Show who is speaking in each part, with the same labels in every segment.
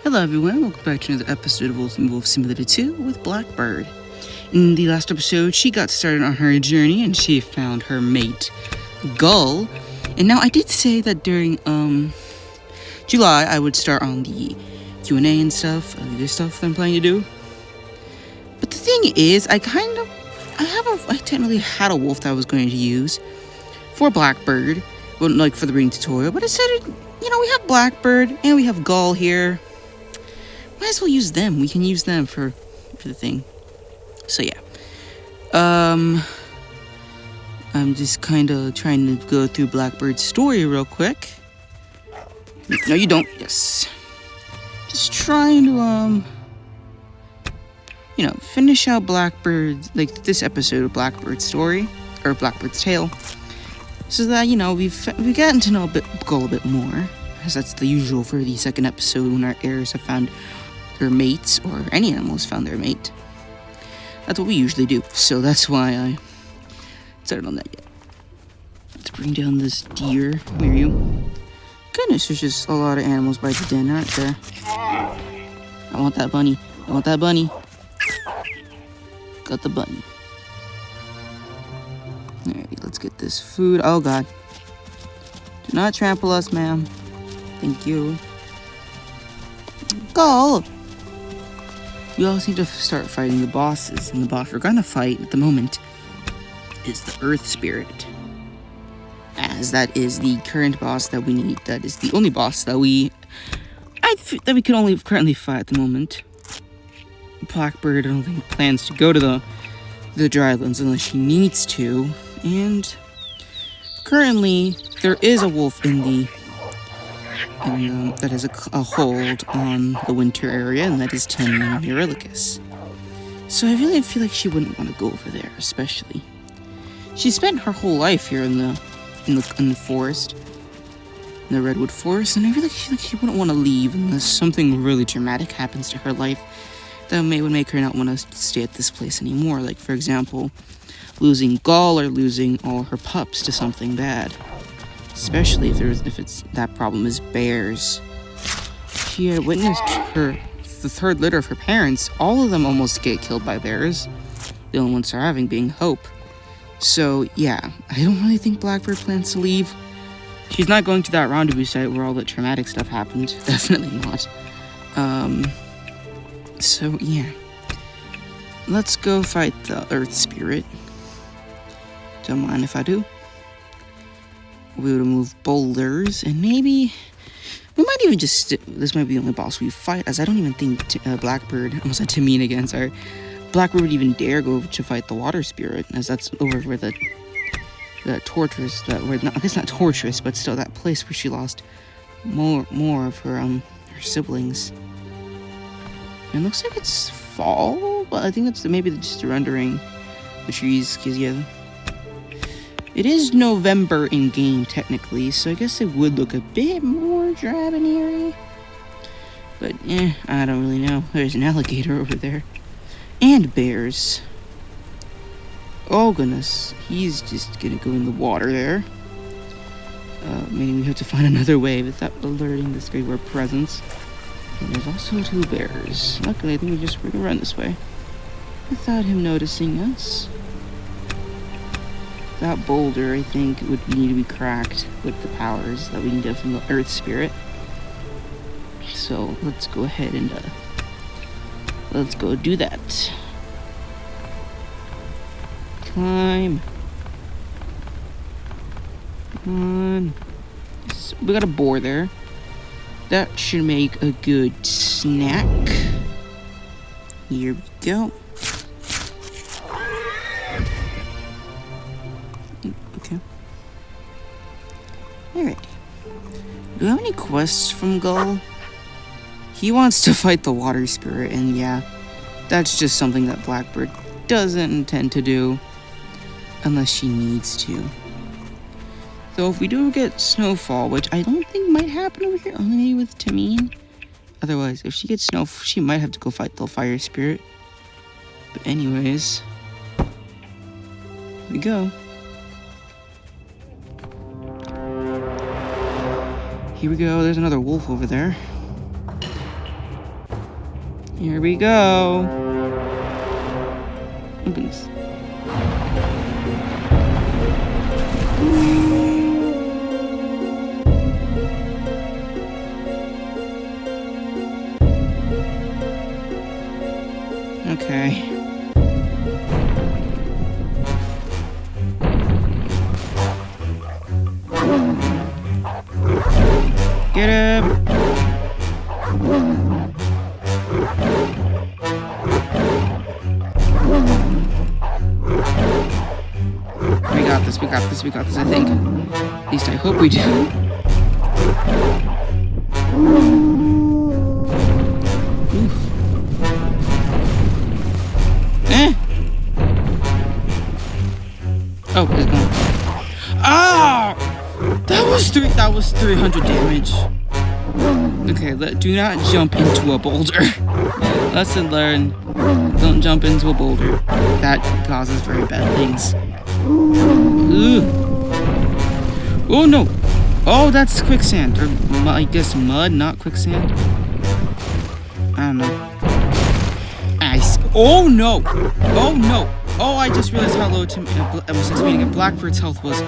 Speaker 1: Hello everyone, welcome back to another episode of Ultimate Wolf Simulator 2 with Blackbird. In the last episode, she got started on her journey and she found her mate, Gull. And now I did say that during July I would start on the Q&A and stuff, other stuff that I'm planning to do. But the thing is, I technically had a wolf that I was going to use for Blackbird, well, like for the breeding tutorial, but I said, we have Blackbird and we have Gull here. Might as well use them. We can use them for the thing. So yeah. I'm just kind of trying to go through Blackbird's story real quick. No, you don't. Yes. Just trying to, finish out Blackbird's, like this episode of Blackbird's story, or Blackbird's tale. So that, we've gotten to know Gull a bit more. As that's the usual for the second episode when our heirs have found their mates, or any animals found their mate. That's what we usually do, so that's why I started on that yet. Let's bring down this deer. Where are you? Goodness, there's just a lot of animals by the den, aren't there? I want that bunny. I want that bunny. Got the bunny. Alright, let's get this food. Oh god. Do not trample us, ma'am. Thank you. Gull! We also need to start fighting the bosses, and the boss we're gonna fight at the moment is the Earth Spirit. As that is the current boss that we need. That is the only boss that we can only currently fight at the moment. Blackbird, I don't think, plans to go to the drylands unless she needs to, and currently there is a wolf that has a hold on the winter area, and that is Tamina Murilicus. So I really feel like she wouldn't want to go over there, especially. She spent her whole life here in the forest, in the redwood forest, and I really feel like she wouldn't want to leave unless something really dramatic happens to her life that would make her not want to stay at this place anymore. Like, for example, losing Gull or losing all her pups to something bad. Especially if that problem is bears. She had witnessed the third litter of her parents. All of them almost get killed by bears. The only one surviving being Hope. So yeah, I don't really think Blackbird plans to leave. She's not going to that rendezvous site where all the traumatic stuff happened. Definitely not. So yeah, let's go fight the Earth Spirit. Don't mind if I do. We would remove boulders, and maybe we might even just this might be the only boss we fight, as I don't even think Blackbird, I almost said Tamina again, sorry, Blackbird would even dare go to fight the water spirit, as that's over where the torturous, I guess not torturous, but still that place where she lost more of her siblings. And it looks like it's fall, but I think that's maybe just rendering the trees, because yeah, it is November in-game, technically, so I guess it would look a bit more drab and eerie. But, I don't really know. There's an alligator over there. And bears. Oh, goodness. He's just gonna go in the water there. Meaning we have to find another way without alerting this great word presence. And there's also two bears. Luckily, I think we can run this way without him noticing us. That boulder, I think, would need to be cracked with the powers that we can get from the Earth Spirit. So let's go ahead and let's go do that. Climb. Come on. So we got a boar there. That should make a good snack. Here we go. Okay. Alrighty. Do we have any quests from Gull? He wants to fight the water spirit, and yeah, that's just something that Blackbird doesn't intend to do unless she needs to. So if we do get snowfall, which I don't think might happen over here, only with Tamine. Otherwise, if she gets snow, she might have to go fight the fire spirit. But anyways, here we go. Here we go, there's another wolf over there. Here we go. Oh, goodness. Okay. Get him! We got this, I think. At least I hope we do. Oof. Oh, it's gone. Ah! That was 300 damage. Okay, do not jump into a boulder. Lesson learned. Don't jump into a boulder. That causes very bad things. Ooh. Oh no! Oh, that's quicksand. Or I guess mud, not quicksand. I don't know. Oh no! Oh no! Oh, I just realized how low meaning Blackbird's health was.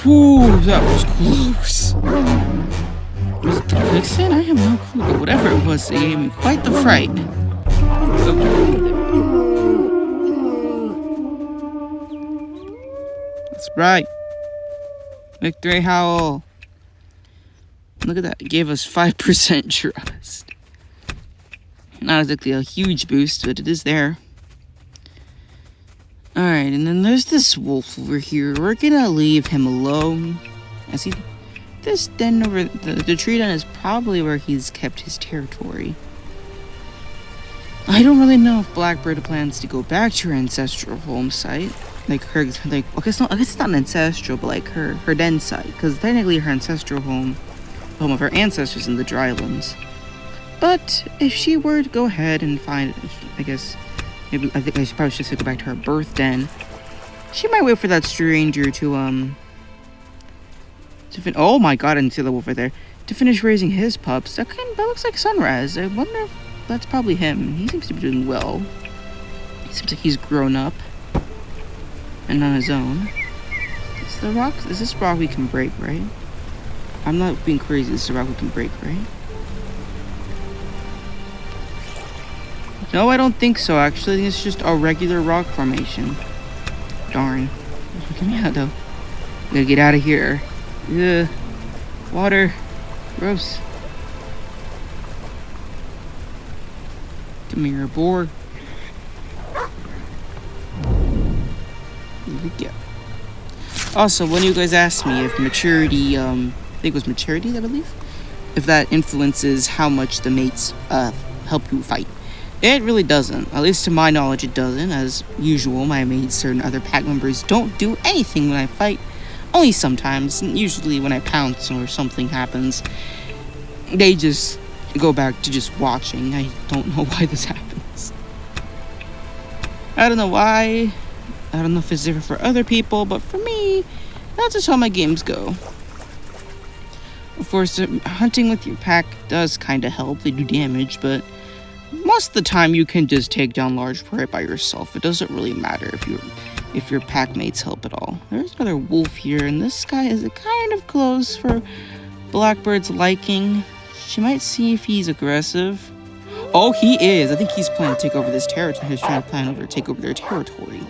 Speaker 1: Whew, that was close. Was it the quicksand? I have no clue, but whatever it was, it gave me quite the fright. That's right. Victory howl. Look at that. It gave us 5% trust. Not exactly a huge boost, but it is there. Alright, and then there's this wolf over here. We're gonna leave him alone. I see this den over the tree den is probably where he's kept his territory. I don't really know if Blackbird plans to go back to her ancestral home site. Okay, I guess it's not an ancestral, but like her den site, because technically her ancestral home, the home of her ancestors in the Drylands. But if she were to go ahead and find, I think I probably should go back to her birth den. She might wait for that stranger to oh my god, I didn't see the wolf right there. To finish raising his pups. That looks like Sunrise. I wonder if that's probably him. He seems to be doing well. He seems like he's grown up. And on his own. Is this rock we can break, right? I'm not being crazy. This is a rock we can break, right? No, I don't think so, actually. I think it's just a regular rock formation. Darn. Get me out, though. I gotta get out of here. Ugh. Water. Gross. Come here, boar. Here we go. Also, one of you guys asked me if maturity, I think it was maturity, I believe? If that influences how much the mates, help you fight. It really doesn't. At least to my knowledge, it doesn't. As usual, my mates and other pack members don't do anything when I fight. Only sometimes. Usually when I pounce or something happens, they just go back to just watching. I don't know why this happens. I don't know why. I don't know if it's different for other people, but for me, that's just how my games go. Of course, hunting with your pack does kind of help. They do damage, but most of the time you can just take down large prey by yourself. It doesn't really matter if your pack mates help at all. There's another wolf here, and this guy is kind of close for Blackbird's liking. She might see if he's aggressive. Oh, he is. I think he's planning to take over this territory. He's trying to take over their territory.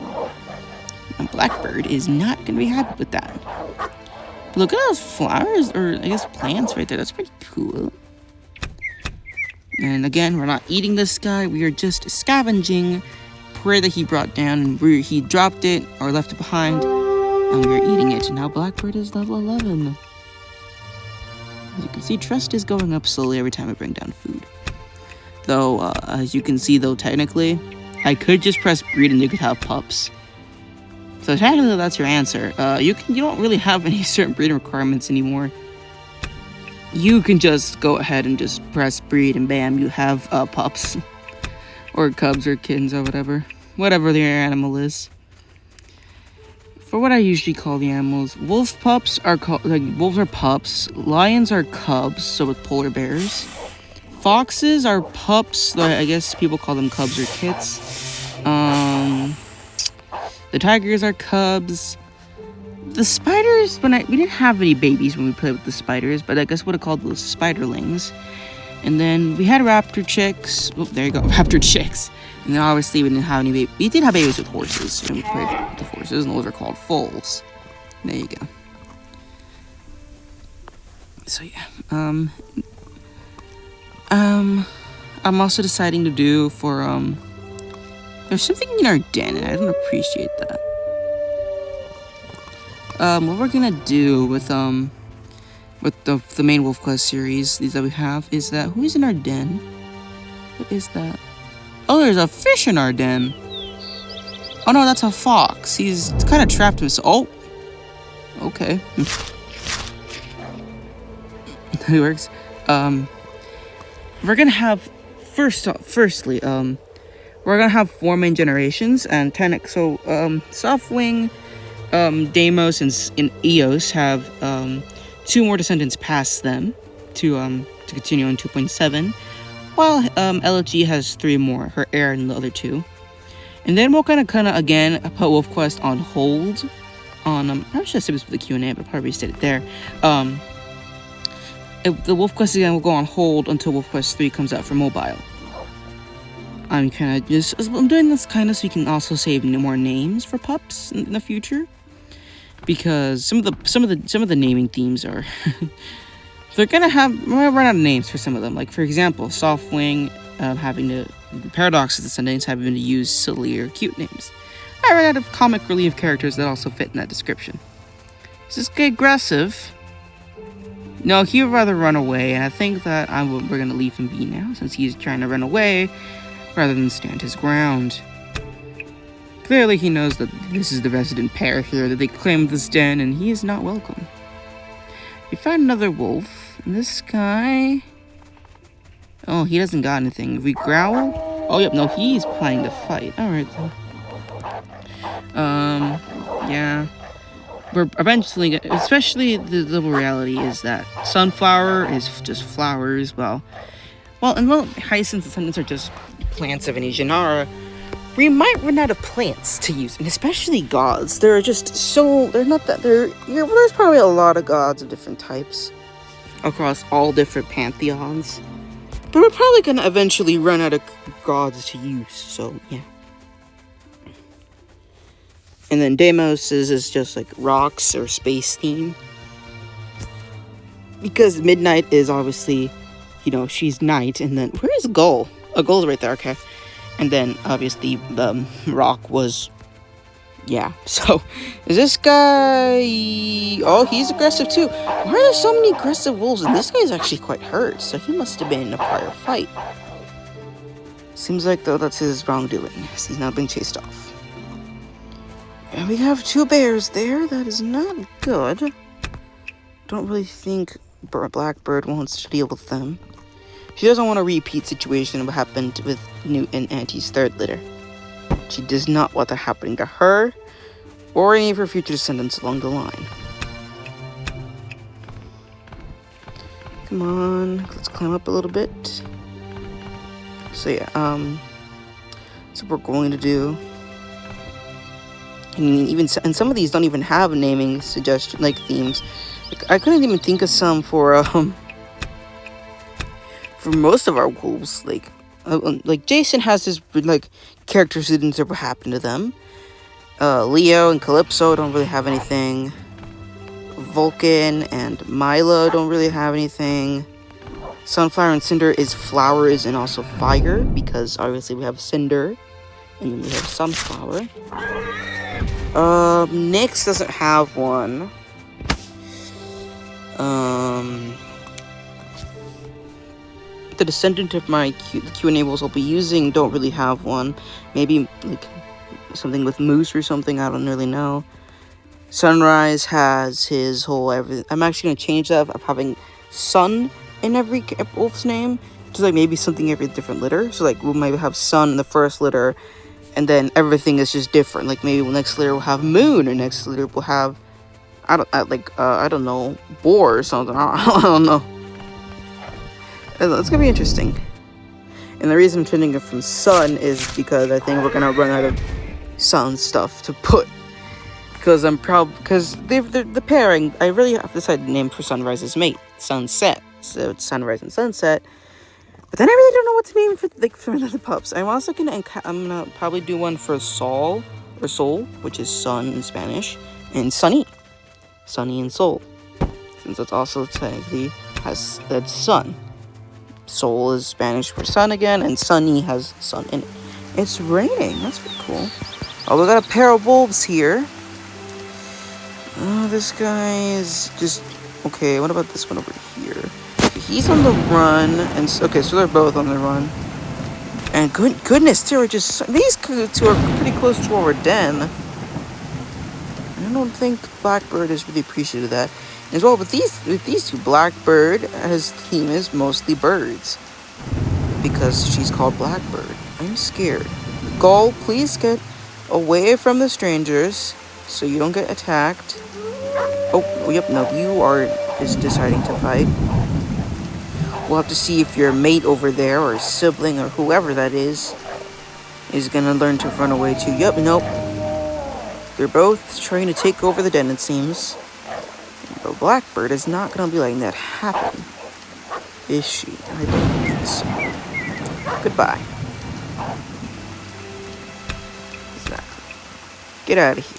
Speaker 1: And Blackbird is not going to be happy with that. But look at those flowers, or I guess plants right there. That's pretty cool. And again, we're not eating this guy. We are just scavenging prey that he brought down. And he dropped it or left it behind. And we are eating it. Now Blackbird is level 11. As you can see, trust is going up slowly every time I bring down food. Though, as you can see, though, technically, I could just press breed and you could have pups. So technically, that's your answer. You don't really have any certain breeding requirements anymore. You can just go ahead and just press breed and bam, you have pups. Or cubs or kittens or whatever. Whatever your animal is. For what I usually call the animals, wolves are pups, lions are cubs, so with polar bears. foxes are pups. I guess people call them cubs or kits. The tigers are cubs. The spiders, we didn't have any babies when we played with the spiders, but I guess what I called those spiderlings. And then we had raptor chicks. Oh, there you go, raptor chicks. And then obviously we didn't have any babies. We did have babies with horses, and we played with the horses, and those are called foals. There you go. So yeah, I'm also deciding to do for there's something in our den, and I don't appreciate that. What we're gonna do with the main Wolf Quest series, these that we have, is that who's in our den? What is that? Oh, there's a fish in our den. Oh no, that's a fox. He's kind of trapped himself. Oh, okay. It works. We're gonna have firstly, we're gonna have 4 main generations and 10. So, Softwing, Deimos, and Eos have 2 more descendants past them to continue on 2.7, while LG has 3 more, her heir and the other 2. And then we'll kind of again put Wolf Quest on hold. On I should have said this with the Q&A, but probably said it there. The Wolf Quest again will go on hold until Wolf Quest 3 comes out for mobile. I'm doing this kind of so we can also save more names for pups in the future, because some of the naming themes are we're gonna run out of names for some of them. Like for example, Softwing having to Paradox's descendants having to use silly or cute names. I ran out of comic relief characters that also fit in that description. Is this guy aggressive? No, he would rather run away, and I think that we're gonna leave him be now, since he's trying to run away rather than stand his ground. Clearly he knows that this is the resident pair here, that they claimed this den, and he is not welcome. We found another wolf, and this guy... Oh, he doesn't got anything. If we growl... Oh, yep, no, he's planning to fight. Alright, then. Yeah. We're eventually, especially the reality is that sunflower is just flowers. Well, hyacinths and descendants are just plants of any genera. We might run out of plants to use, and especially gods. There are just there's probably a lot of gods of different types across all different pantheons. But we're probably gonna eventually run out of gods to use, so yeah. And then Deimos is just like rocks or space theme. Because Midnight is obviously, she's night. And then, where is Gull? Oh, Gull's right there, okay. And then, obviously, the rock was, yeah. So, is this guy... Oh, he's aggressive too. Why are there so many aggressive wolves? And this guy's actually quite hurt, so he must have been in a prior fight. Seems like, though, that's his wrongdoing. He's not being chased off. And we have 2 bears there. That is not good. Don't really think Blackbird wants to deal with them. She doesn't want a repeat situation of what happened with Newt and Auntie's 3rd litter. She does not want that happening to her or any of her future descendants along the line. Come on, let's climb up a little bit. So yeah, that's what we're going to do. And some of these don't even have naming suggestion themes. Like, I couldn't even think of some for most of our wolves. Like Jason has his characters who didn't ever happen to them. Leo and Calypso don't really have anything. Vulcan and Milo don't really have anything. Sunflower and Cinder is flowers and also fire, because obviously we have Cinder and then we have Sunflower. Nyx doesn't have one. The descendant of my Q&A wolves I'll be using don't really have one. Maybe something with Moose or something, I don't really know. Sunrise has his whole everything. I'm actually going to change that of having Sun in every wolf's name to maybe something every different litter. So we might have Sun in the first litter, and then everything is just different. Maybe next litter will have Moon, or next litter will have I don't know, Boar or something. I don't know. It's gonna be interesting. And the reason I'm changing it from sun is because I think we're gonna run out of sun stuff to put. Because the pairing, I really have decided the name for Sunrise's mate, Sunset. So it's Sunrise and Sunset. But then I really don't know what to name for the pups. I'm also I'm gonna probably do one for Sol, which is sun in Spanish, and Sunny and Sol, since it's also technically that's sun. Sol is Spanish for sun again, and Sunny has sun in it. It's raining. That's pretty cool. Oh, we got a pair of wolves here. Oh, this guy is just okay. What about this one over here? He's on the run, and okay, so they're both on the run. And goodness, these two are pretty close to our den. I don't think Blackbird is really appreciative of that. As well, with these two, Blackbird, his theme is mostly birds because she's called Blackbird. I'm scared. Gull, please get away from the strangers so you don't get attacked. Oh, yep, no, you are just deciding to fight. We'll have to see if your mate over there or sibling or whoever that is gonna learn to run away too. Yep, nope. They're both trying to take over the den, it seems. But Blackbird is not gonna be letting that happen, is she? I don't think so. Goodbye. Exactly. Get out of here.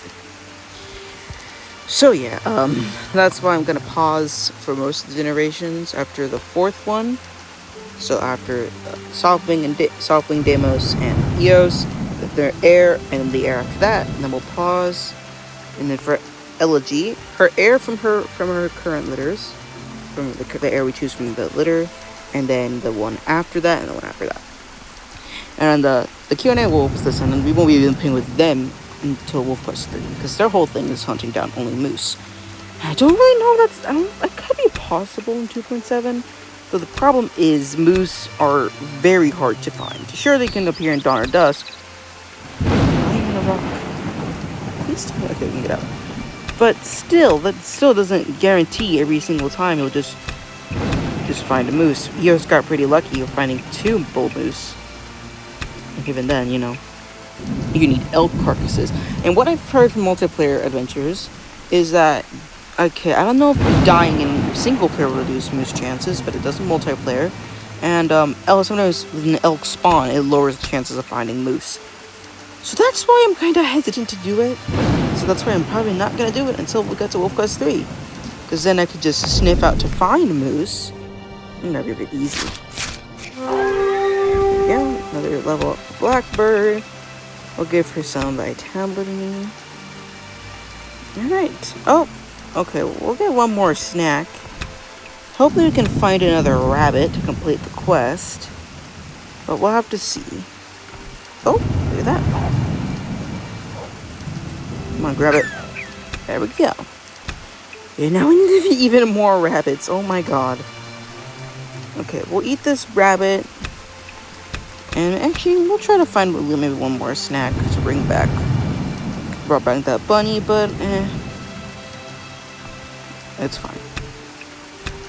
Speaker 1: So yeah, that's why I'm gonna pause for most of the generations after the fourth one. So after Softwing, Deimos, and Eos, their heir, and the heir after that, and then we'll pause. And then for Elegy, her heir from her current litters, from the heir we choose from the litter, and then the one after that, and the one after that. And the Q&A wolves this time, and we won't be even playing with them until Wolf Quest 3, because their whole thing is hunting down only moose. I don't really know that could be possible in 2.7, though the problem is moose are very hard to find. Sure, they can appear in dawn or dusk. I'm in a rock. Please tell me. Okay, we can get out. But still, that still doesn't guarantee every single time you'll just find a moose. Eos got pretty lucky of finding 2 bull moose. And even then, you know, you need elk carcasses. And what I've heard from multiplayer adventures is that, okay, I don't know if dying in single player will reduce moose chances, but it does in multiplayer. And sometimes with an elk spawn, it lowers the chances of finding moose. So that's why I'm kind of hesitant to do it. So that's why I'm probably not going to do it until we get to Wolf Quest 3. Because then I could just sniff out to find moose. And that'd be a bit easy. There we go. Another level up for Blackbird. We'll give her some vitality. Alright. Oh, okay. We'll get one more snack. Hopefully we can find another rabbit to complete the quest. But we'll have to see. Oh, look at that. Come on, grab it. There we go. And now we need to be even more rabbits. Oh my god. Okay, we'll eat this rabbit. And actually, we'll try to find maybe one more snack to bring back. Brought back that bunny, but it's fine.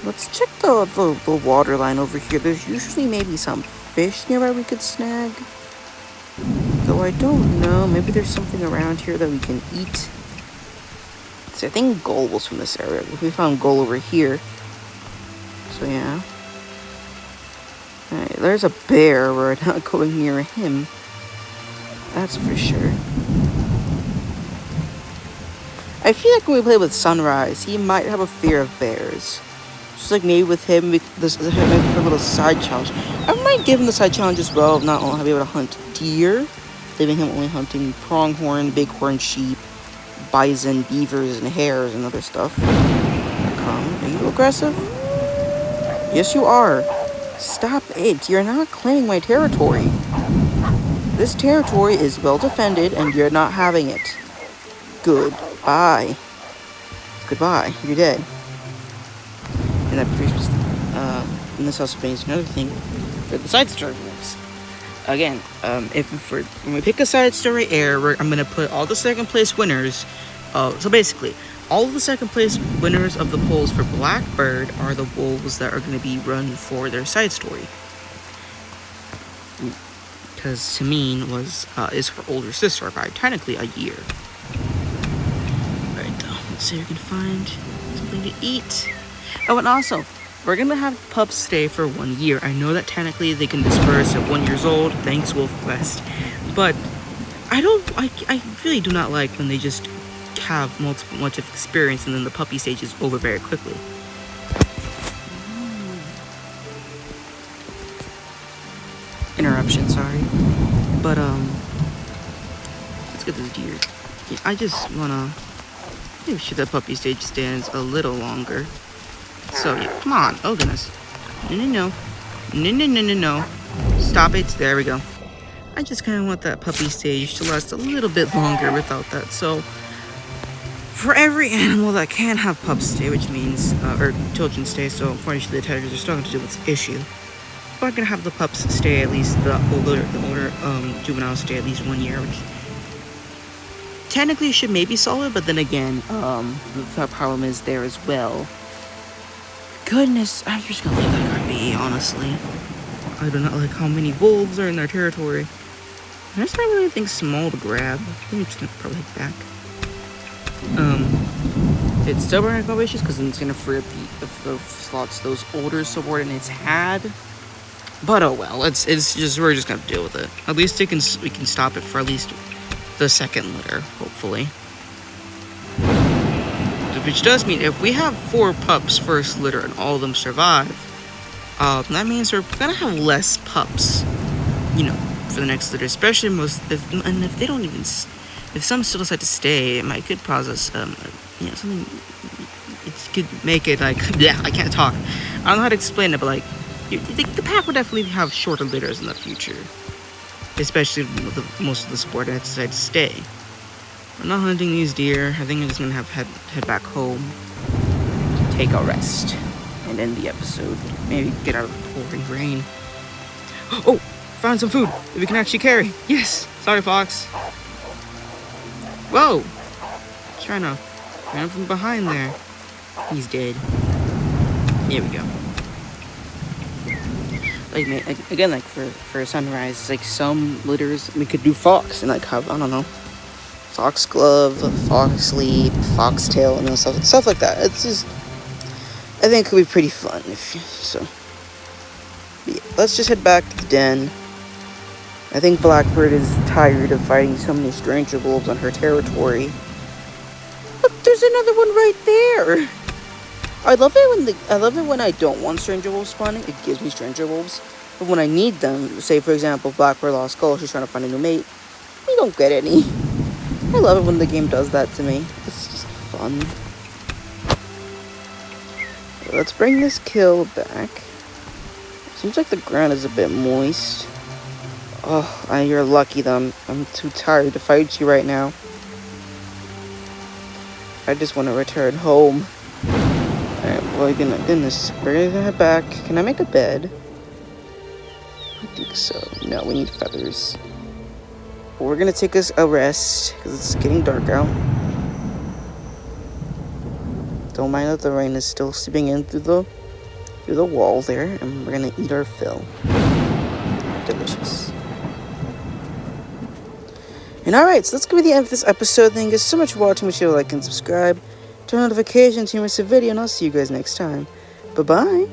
Speaker 1: Let's check the water line over here. There's usually maybe some fish nearby we could snag. Though I don't know. Maybe there's something around here that we can eat. See, I think Gull was from this area. We found Gull over here. So yeah. Alright, there's a bear. We're not going near him. That's for sure. I feel like when we play with Sunrise, he might have a fear of bears. Just like maybe with him, maybe for a little side challenge. I might give him the side challenge as well, not only be able to hunt deer, leaving him only hunting pronghorn, bighorn sheep, bison, beavers, and hares, and other stuff. Come, are you aggressive? Yes, you are. Stop it. You're not claiming my territory. This territory is well defended, and you're not having it. Goodbye. Goodbye. You're dead. And that previous, and this also brings another thing for the side story wolves. Again, when we pick a side story heir, I'm gonna put all the second place winners. So basically, all of the second place winners of the polls for Blackbird are the wolves that are going to be run for their side story. Because Tamine is her older sister by technically a year. Right though, let's see if we can find something to eat. Oh, and also, we're gonna have pups stay for 1 year. I know that technically they can disperse at 1 year old. Thanks, WolfQuest. But I really do not like when they just have much of experience and then the puppy stage is over very quickly. Interruption, sorry. But let's get this deer. Yeah, I just wanna make sure the puppy stage stands a little longer. So yeah, come on. Oh goodness. No. Stop it. There we go. I just kind of want that puppy stage to last a little bit longer without that. So for every animal that can have pups stay, which means or children stay, so unfortunately the tigers are starting to deal with this issue. We're gonna have the pups stay at least the older juveniles stay at least 1 year, which technically should maybe solve it, but then again, the problem is there as well. Goodness, I'm just gonna leave that guy be, honestly. I do not like how many wolves are in their territory. There's not really anything small to grab. I think I'm just gonna probably head back. It's still running no issues because then it's gonna free up the slots those older subordinates had. But oh well, we're just gonna deal with it. At least we can stop it for at least the second litter, hopefully. Which does mean if we have 4 pups first litter and all of them survive, that means we're gonna have less pups, for the next litter. Especially if they don't even, if some still decide to stay, it could cause us, something. It could make it like, yeah, I can't talk. I don't know how to explain it, but like, the pack would definitely have shorter litters in the future, especially with most of the subordinates decide to stay. I'm not hunting these deer. I think I'm just gonna head back home, take a rest, and end the episode. Maybe get out of the pouring rain. Oh, found some food that we can actually carry. Yes. Sorry, Fox. Whoa! Trying to grab him from behind there. He's dead. Here we go. Again, for sunrise, like some litters we could do fox and have, I don't know, foxglove, fox leap, foxtail, and stuff like that. It's just, I think it could be pretty fun But yeah, let's just head back to the den. I think Blackbird is tired of fighting so many stranger wolves on her territory. Look, there's another one right there. I love it when I don't want stranger wolves spawning. It gives me stranger wolves. But when I need them, say for example, Blackbird lost Skull, she's trying to find a new mate, we don't get any. I love it when the game does that to me. It's just fun. Let's bring this kill back. Seems like the ground is a bit moist. Oh, you're lucky though. I'm too tired to fight you right now. I just want to return home. Alright, well, goodness, we're gonna head back. Can I make a bed? I think so. No, we need feathers. But we're gonna take us a rest, because it's getting dark out. Don't mind that the rain is still seeping in through the wall there, and we're gonna eat our fill. Delicious. And alright, so that's gonna be the end of this episode. Thank you so much for watching. Make sure to like and subscribe. Turn on notifications to miss a video, and I'll see you guys next time. Bye-bye.